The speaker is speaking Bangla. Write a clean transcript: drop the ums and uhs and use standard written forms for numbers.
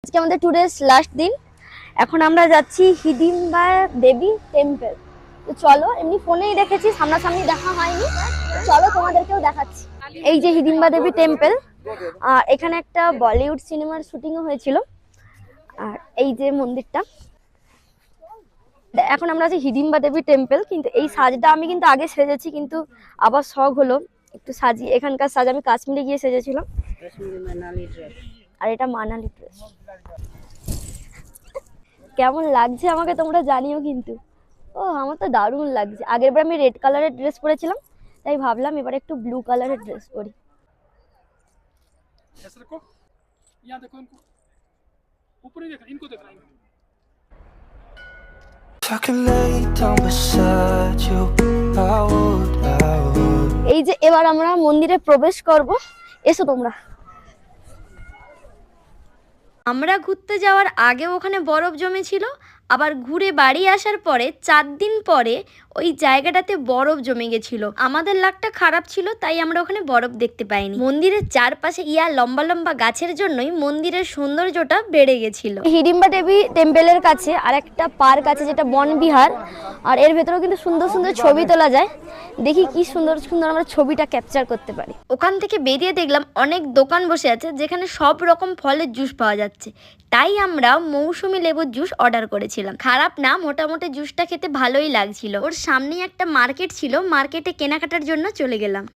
আজকে আমাদের ট্যুরের লাস্ট দিন। এখন আমরা যাচ্ছি হিডিম্বা দেবী টেম্পল। তো চলো, এমনি ফোনেই দেখেছি, সামনাসামনি দেখা হয়নি, চলো তোমাদেরকেও দেখাচ্ছি। এই যে হিডিম্বা দেবী টেম্পল, এখানে একটা বলিউড সিনেমার শুটিংও হয়েছিল। আর এই যে মন্দিরটা, এখন আমরা আছি হিডিম্বা দেবী টেম্পল। কিন্তু এই সাজটা আমি কিন্তু আগে সেজেছি, কিন্তু আবার শখ হলো একটু সাজি। এখানকার সাজ আমি কাশ্মীরে গিয়ে সেজেছিলাম, আর এটা মানালি ড্রেস। কেমন লাগছে আমাকে তোমরা জানিও কিন্তু। ও, আমার তো দারুণ লাগছে। আগের বার আমি রেড কালারের ড্রেস পরেছিলাম, তাই ভাবলাম এবার একটু ব্লু কালারের ড্রেস পরি। এই যে এবার আমরা মন্দিরে প্রবেশ করব, এসো তোমরা। আমরা ঘুরতে যাওয়ার আগে ওখানে বরফ জমেছিল, আবার ঘুরে বাড়ি আসার পরে 4 দিন পরে ওই জায়গাটাতে বরফ জমে গেছিল। আমাদের লাকটা খারাপ ছিল, তাই আমরা ওখানে বরফ দেখতে পাইনি। মন্দিরের চারপাশে লম্বা লম্বা গাছের জন্যই মন্দিরের সৌন্দর্যটা বেড়ে গেছিল। হিডিম্বা দেবী টেম্পলের কাছে আর একটা পার্ক আছে, যেটা বনবিহার, আর এর ভেতরেও কিন্তু সুন্দর সুন্দর ছবি তোলা যায়। দেখি কি সুন্দর সুন্দর আমরা ছবিটা ক্যাপচার করতে পারি। ওখান থেকে বেরিয়ে দেখলাম অনেক দোকান বসে আছে, যেখানে সব রকম ফলের জুস পাওয়া যাচ্ছে। তাই আমরা মৌসুমী লেবুর জুস অর্ডার করেছিলাম। খারাপ না, মোটামুটি জুসটা খেতে ভালোই লাগছিল। ওর সামনেই একটা মার্কেট ছিল, মার্কেটে কেনাকাটার জন্য চলে গেলাম।